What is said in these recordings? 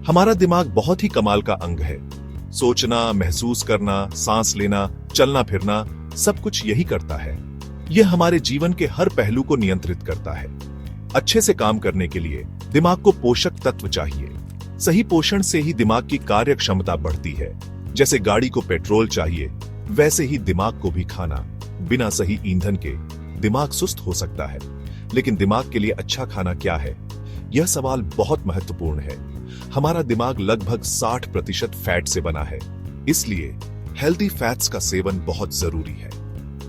हमारा दिमाग बहुत ही कमाल का अंग है। सोचना, महसूस करना, सांस लेना, चलना फिरना, सब कुछ यही करता है। यह हमारे जीवन के हर पहलू को नियंत्रित करता है। अच्छे से काम करने के लिए दिमाग को पोषक तत्व चाहिए। सही पोषण से ही दिमाग की कार्य क्षमता बढ़ती है। जैसे गाड़ी को पेट्रोल चाहिए, वैसे ही दिमाग को भी खाना। बिना सही ईंधन के दिमाग सुस्त हो सकता है। लेकिन दिमाग के लिए अच्छा खाना क्या है? यह सवाल बहुत महत्वपूर्ण है। हमारा दिमाग लगभग 60% फैट से बना है, इसलिए हेल्दी फैट्स का सेवन बहुत जरूरी है।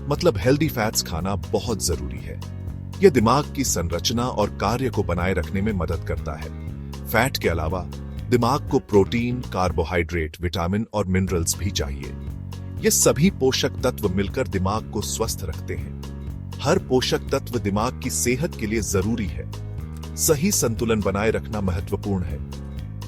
मतलब हेल्दी फैट्स खाना बहुत जरूरी है। यह दिमाग की संरचना और कार्य को बनाए रखने में मदद करता है। फैट के अलावा दिमाग को प्रोटीन, कार्बोहाइड्रेट, विटामिन और मिनरल्स भी चाहिए। ये सभी पोषक तत्व मिलकर दिमाग को स्वस्थ रखते हैं। हर पोषक तत्व दिमाग की सेहत के लिए जरूरी है। सही संतुलन बनाए रखना महत्वपूर्ण है।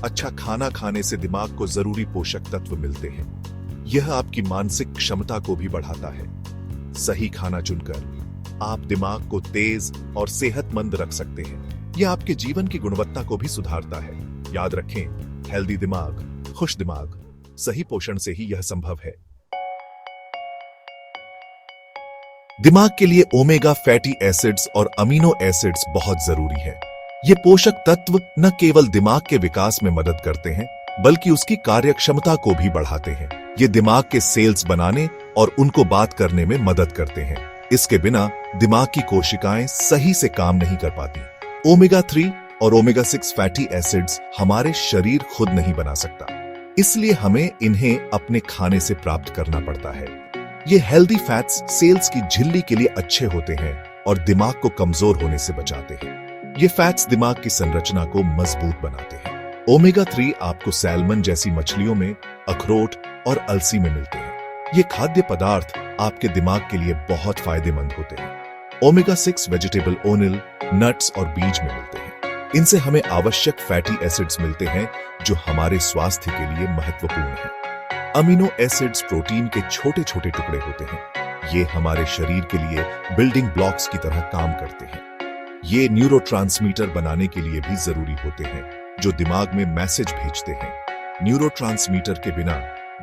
अच्छा खाना खाने से दिमाग को जरूरी पोषक तत्व मिलते हैं। यह आपकी मानसिक क्षमता को भी बढ़ाता है। सही खाना चुनकर आप दिमाग को तेज और सेहतमंद रख सकते हैं। यह आपके जीवन की गुणवत्ता को भी सुधारता है। याद रखें, हेल्दी दिमाग, खुश दिमाग। सही पोषण से ही यह संभव है। दिमाग के लिए ओमेगा फैटी एसिड्स और अमीनो एसिड्स बहुत जरूरी है। ये पोषक तत्व न केवल दिमाग के विकास में मदद करते हैं, बल्कि उसकी कार्यक्षमता को भी बढ़ाते हैं। ये दिमाग के सेल्स बनाने और उनको बात करने में मदद करते हैं। इसके बिना दिमाग की कोशिकाएं सही से काम नहीं कर पाती। ओमेगा 3 और ओमेगा 6 फैटी एसिड्स हमारे शरीर खुद नहीं बना सकता, इसलिए हमें इन्हें अपने खाने से प्राप्त करना पड़ता है। ये हेल्दी फैट्स सेल्स की झिल्ली के लिए अच्छे होते हैं और दिमाग को कमजोर होने से बचाते हैं। ये फैट्स दिमाग की संरचना को मजबूत बनाते हैं। ओमेगा 3 आपको सैल्मन जैसी मछलियों में, अखरोट और अलसी में मिलते हैं। ये खाद्य पदार्थ आपके दिमाग के लिए बहुत फायदेमंद होते हैं। ओमेगा 6 वेजिटेबल ओनिल, नट्स और बीज में मिलते हैं। इनसे हमें आवश्यक फैटी एसिड्स मिलते हैं जो हमारे स्वास्थ्य के लिए महत्वपूर्ण है। अमीनो एसिड्स प्रोटीन के छोटे छोटे टुकड़े होते हैं। ये हमारे शरीर के लिए बिल्डिंग ब्लॉक्स की तरह काम करते हैं। ये न्यूरोट्रांसमीटर बनाने के लिए भी जरूरी होते हैं, जो दिमाग में मैसेज भेजते हैं। न्यूरोट्रांसमीटर के बिना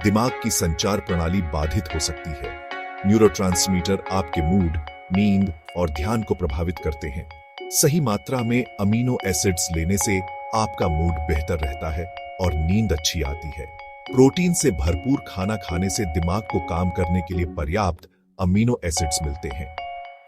दिमाग की संचार प्रणाली बाधित हो सकती है। न्यूरोट्रांसमीटर आपके मूड, नींद और ध्यान को प्रभावित करते हैं। सही मात्रा में अमीनो एसिड्स लेने से आपका मूड बेहतर रहता है और नींद अच्छी आती है। प्रोटीन से भरपूर खाना खाने से दिमाग को काम करने के लिए पर्याप्त अमीनो एसिड्स मिलते हैं।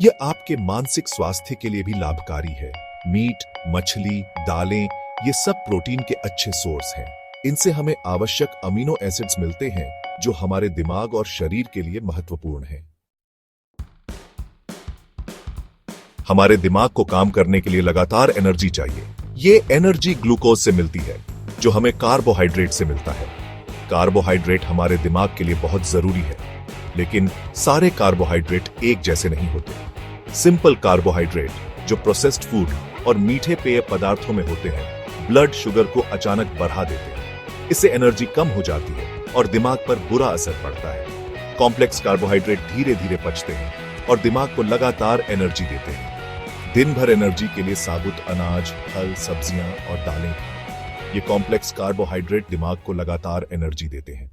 यह आपके मानसिक स्वास्थ्य के लिए भी लाभकारी है। मीट, मछली, दालें, ये सब प्रोटीन के अच्छे सोर्स हैं। इनसे हमें आवश्यक अमीनो एसिड्स मिलते हैं जो हमारे दिमाग और शरीर के लिए महत्वपूर्ण है। हमारे दिमाग को काम करने के लिए लगातार एनर्जी चाहिए। ये एनर्जी ग्लूकोज से मिलती है, जो हमें कार्बोहाइड्रेट से मिलता है। कार्बोहाइड्रेट हमारे दिमाग के लिए बहुत जरूरी है, लेकिन सारे कार्बोहाइड्रेट एक जैसे नहीं होते। सिंपल कार्बोहाइड्रेट, जो प्रोसेस्ड फूड और मीठे पेय पदार्थों में होते हैं, ब्लड शुगर को अचानक बढ़ा देते हैं। इससे एनर्जी कम हो जाती है और दिमाग पर बुरा असर पड़ता है। कॉम्प्लेक्स कार्बोहाइड्रेट धीरे धीरे पचते हैं और दिमाग को लगातार एनर्जी देते हैं। दिन भर एनर्जी के लिए साबुत अनाज, फल, सब्जियां और दालें। ये कॉम्प्लेक्स कार्बोहाइड्रेट दिमाग को लगातार एनर्जी देते हैं।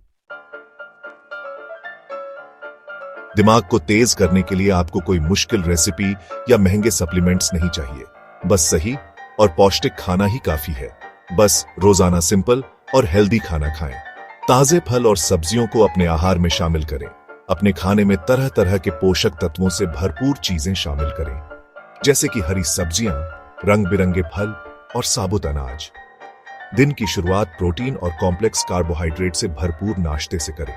दिमाग को तेज करने के लिए आपको कोई मुश्किल रेसिपी या महंगे सप्लीमेंट्स नहीं चाहिए। बस सही और पौष्टिक खाना ही काफी है। बस रोजाना सिंपल और हेल्दी खाना खाएं। ताजे फल और सब्जियों को अपने आहार में शामिल करें। अपने खाने में तरह तरह के पोषक तत्वों से भरपूर चीजें शामिल करें, जैसे कि हरी सब्जियां, रंग बिरंगे फल और साबुत अनाज। दिन की शुरुआत प्रोटीन और कॉम्प्लेक्स कार्बोहाइड्रेट से भरपूर नाश्ते से करें।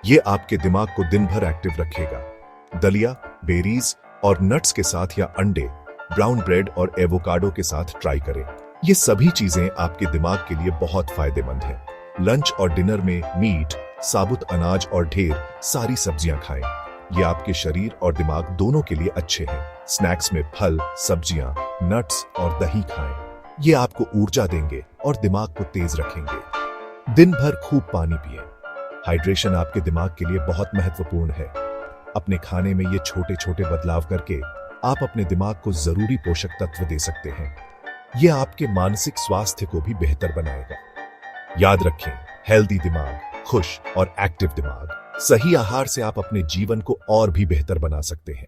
ये आपके दिमाग को दिन भर एक्टिव रखेगा। दलिया, बेरीज और नट्स के साथ या अंडे, ब्राउन ब्रेड और एवोकाडो के साथ ट्राई करें। ये सभी चीजें आपके दिमाग के लिए बहुत फायदेमंद हैं। लंच और डिनर में मीट, साबुत अनाज और ढेर सारी सब्जियां खाएं। ये आपके शरीर और दिमाग दोनों के लिए अच्छे हैं। स्नैक्स में फल, सब्जियां, नट्स और दही खाएं। ये आपको ऊर्जा देंगे और दिमाग को तेज रखेंगे। दिन भर खूब पानी पिएं। हाइड्रेशन आपके दिमाग के लिए बहुत महत्वपूर्ण है। अपने खाने में ये छोटे छोटे बदलाव करके आप अपने दिमाग को जरूरी पोषक तत्व दे सकते हैं। यह आपके मानसिक स्वास्थ्य को भी बेहतर बनाएगा। याद रखें, हेल्दी दिमाग, खुश और एक्टिव दिमाग। सही आहार से आप अपने जीवन को और भी बेहतर बना सकते हैं।